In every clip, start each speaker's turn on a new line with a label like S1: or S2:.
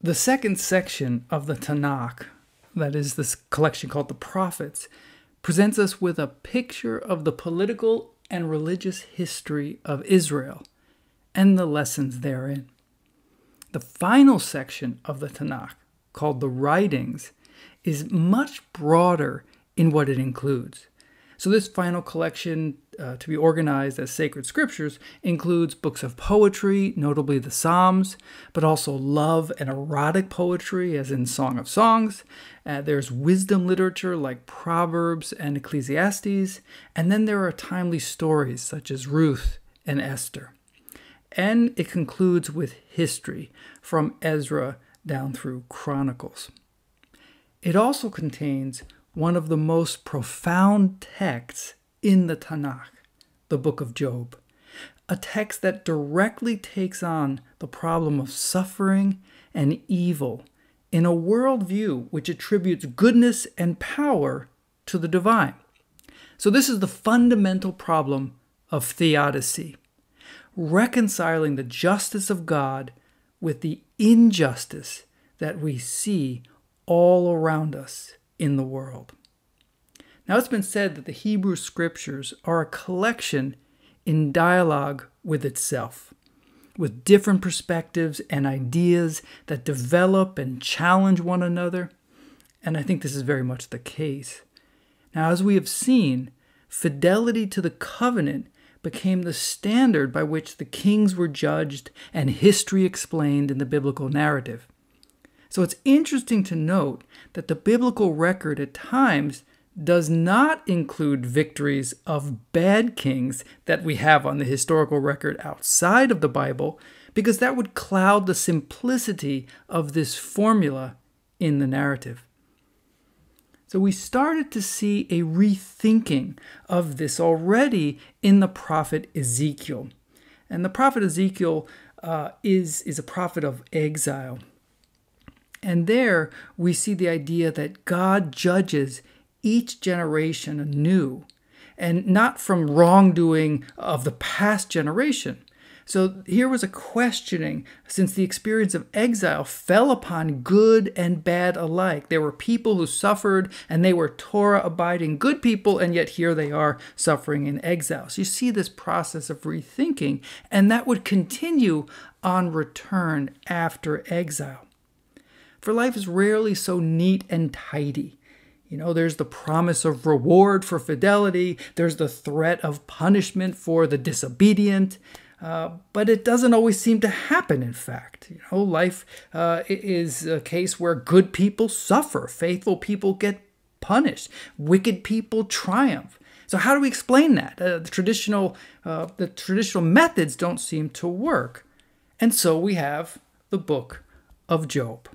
S1: The second section of the Tanakh, that is this collection called the Prophets, presents us with a picture of the political and religious history of Israel and the lessons therein. The final section of the Tanakh, called the Writings, is much broader in what it includes. So this final collection, to be organized as sacred scriptures, includes books of poetry, notably the Psalms, but also love and erotic poetry, as in Song of Songs. There's wisdom literature like Proverbs and Ecclesiastes, and then there are timely stories such as Ruth and Esther. And it concludes with history, from Ezra down through Chronicles. It also contains one of the most profound texts in the Tanakh, the book of Job, a text that directly takes on the problem of suffering and evil in a worldview which attributes goodness and power to the divine. So this is the fundamental problem of theodicy, reconciling the justice of God with the injustice that we see all around us in the world. Now, it's been said that the Hebrew Scriptures are a collection in dialogue with itself, with different perspectives and ideas that develop and challenge one another, and I think this is very much the case. Now, as we have seen, fidelity to the covenant became the standard by which the kings were judged and history explained in the biblical narrative. So it's interesting to note that the biblical record at times does not include victories of bad kings that we have on the historical record outside of the Bible, because that would cloud the simplicity of this formula in the narrative. So we started to see a rethinking of this already in the prophet Ezekiel. And the prophet Ezekiel is a prophet of exile. And there we see the idea that God judges each generation anew, and not from wrongdoing of the past generation. So here was a questioning, since the experience of exile fell upon good and bad alike. There were people who suffered, and they were Torah-abiding good people, and yet here they are suffering in exile. So you see this process of rethinking, and that would continue on return after exile. For life is rarely so neat and tidy. You know, there's the promise of reward for fidelity. There's the threat of punishment for the disobedient. But it doesn't always seem to happen, in fact. You know, life is a case where good people suffer. Faithful people get punished. Wicked people triumph. So how do we explain that? The traditional methods don't seem to work. And so we have the book of Job.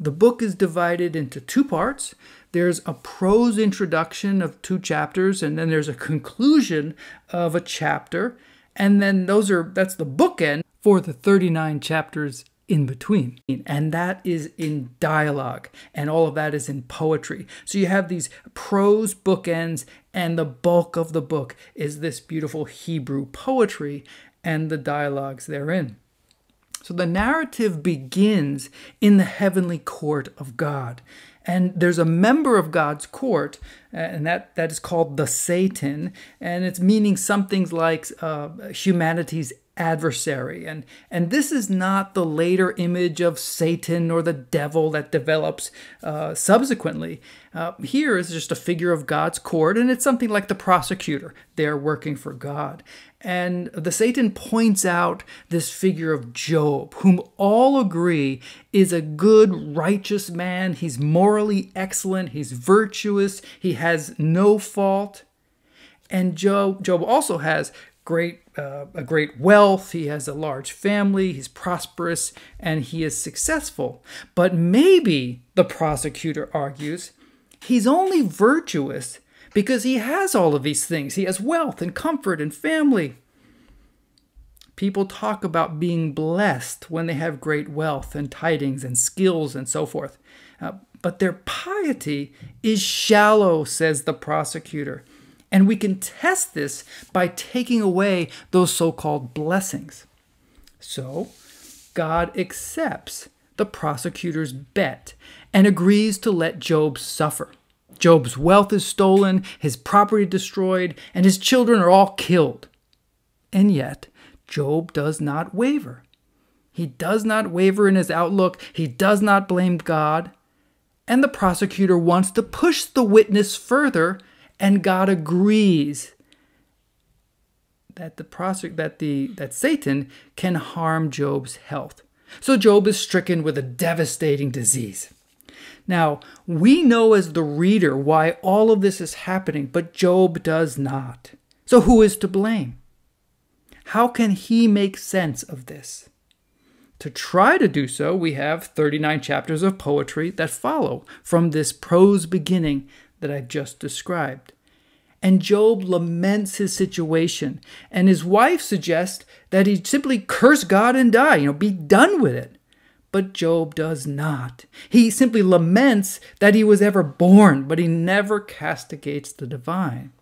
S1: The book is divided into two parts. There's a prose introduction of 2 chapters, and then there's a conclusion of a chapter. And then that's the bookend for the 39 chapters in between. And that is in dialogue, and all of that is in poetry. So you have these prose bookends, and the bulk of the book is this beautiful Hebrew poetry and the dialogues therein. So the narrative begins in the heavenly court of God. And there's a member of God's court, and that is called the Satan, and it's meaning some things like humanity's adversary. And this is not the later image of Satan or the devil that develops subsequently. Here is just a figure of God's court, and it's something like the prosecutor. They're working for God. And the Satan points out this figure of Job, whom all agree is a good, righteous man. He's morally excellent. He's virtuous. He has no fault. And Job also has a great wealth. He has a large family. He's prosperous, and he is successful. But maybe, the prosecutor argues, he's only virtuous because he has all of these things. He has wealth and comfort and family. People talk about being blessed when they have great wealth and tidings and skills and so forth. But their piety is shallow, says the prosecutor. And we can test this by taking away those so-called blessings. So God accepts the prosecutors bet and agrees to let Job suffer. Job's wealth is stolen, his property destroyed, and his children are all killed. And yet, Job does not waver. He does not waver in his outlook. He does not blame God. And the prosecutor wants to push the witness further, and God agrees that Satan can harm Job's health. So Job is stricken with a devastating disease. Now, we know as the reader why all of this is happening, but Job does not. So who is to blame? How can he make sense of this? To try to do so, we have 39 chapters of poetry that follow from this prose beginning that I've just described. And Job laments his situation, and his wife suggests that he simply curse God and die, be done with it. But Job does not. He simply laments that he was ever born, but he never castigates the divine.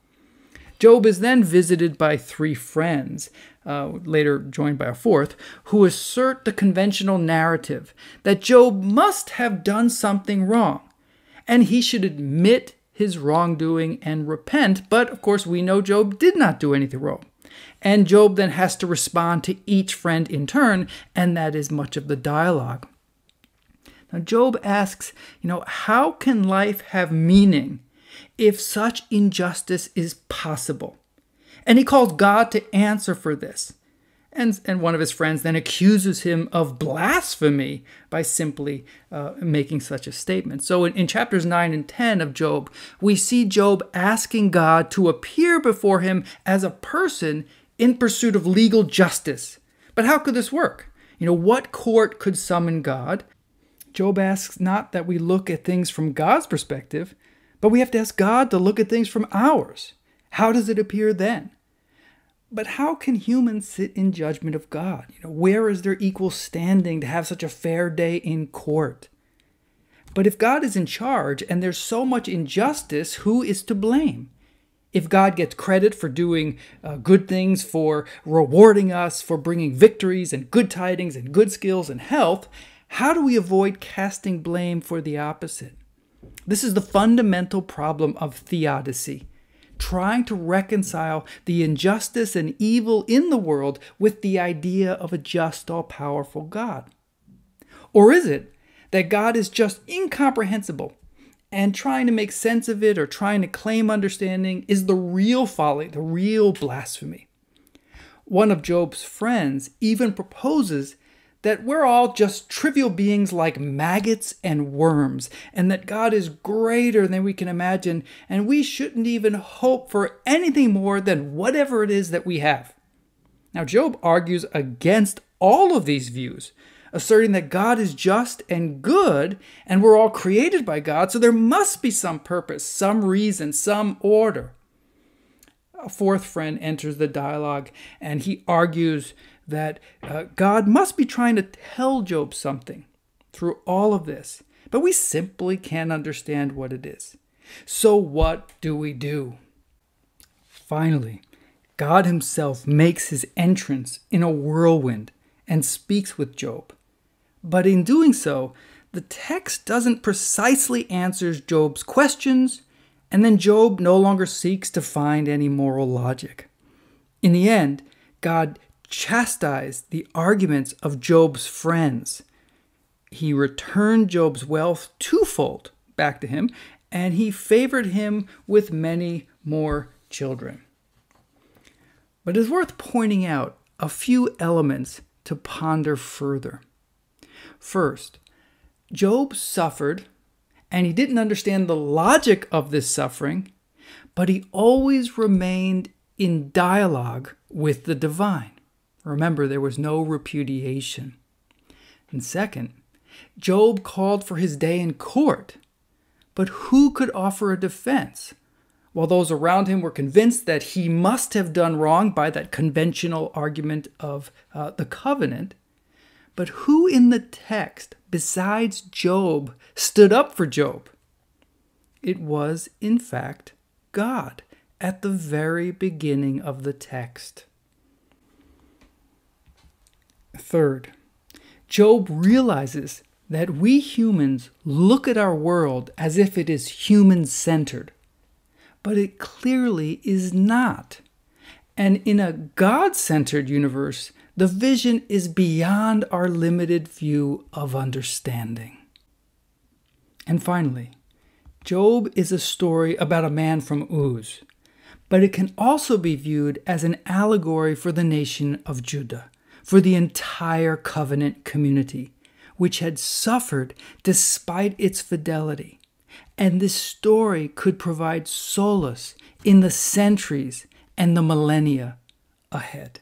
S1: Job is then visited by 3 friends, later joined by a 4th, who assert the conventional narrative that Job must have done something wrong, and he should admit his wrongdoing and repent. But of course, we know Job did not do anything wrong. And Job then has to respond to each friend in turn, and that is much of the dialogue. Now, Job asks, how can life have meaning if such injustice is possible? And he calls God to answer for this. And one of his friends then accuses him of blasphemy by simply making such a statement. So in chapters 9 and 10 of Job, we see Job asking God to appear before him as a person in pursuit of legal justice. But how could this work? What court could summon God? Job asks not that we look at things from God's perspective, but we have to ask God to look at things from ours. How does it appear then? But how can humans sit in judgment of God? Where is their equal standing to have such a fair day in court? But if God is in charge and there's so much injustice, who is to blame? If God gets credit for doing good things, for rewarding us, for bringing victories and good tidings and good skills and health, how do we avoid casting blame for the opposite? This is the fundamental problem of theodicy, trying to reconcile the injustice and evil in the world with the idea of a just, all-powerful God. Or is it that God is just incomprehensible, and trying to make sense of it or trying to claim understanding is the real folly, the real blasphemy? One of Job's friends even proposes that we're all just trivial beings like maggots and worms, and that God is greater than we can imagine, and we shouldn't even hope for anything more than whatever it is that we have. Now, Job argues against all of these views, asserting that God is just and good, and we're all created by God, so there must be some purpose, some reason, some order. A 4th friend enters the dialogue, and he argues that God must be trying to tell Job something through all of this, but we simply can't understand what it is. So what do we do? Finally, God himself makes his entrance in a whirlwind and speaks with Job. But in doing so, the text doesn't precisely answer Job's questions, and then Job no longer seeks to find any moral logic. In the end, God chastised the arguments of Job's friends. He returned Job's wealth twofold back to him, and he favored him with many more children. But it's worth pointing out a few elements to ponder further. First, Job suffered, and he didn't understand the logic of this suffering, but he always remained in dialogue with the divine. Remember, there was no repudiation. And second, Job called for his day in court, but who could offer a defense? While those around him were convinced that he must have done wrong by that conventional argument of the covenant, but who in the text, besides Job, stood up for Job? It was, in fact, God at the very beginning of the text. Third, Job realizes that we humans look at our world as if it is human-centered, but it clearly is not. And in a God-centered universe, the vision is beyond our limited view of understanding. And finally, Job is a story about a man from Uz, but it can also be viewed as an allegory for the nation of Judah, for the entire covenant community, which had suffered despite its fidelity. And this story could provide solace in the centuries and the millennia ahead.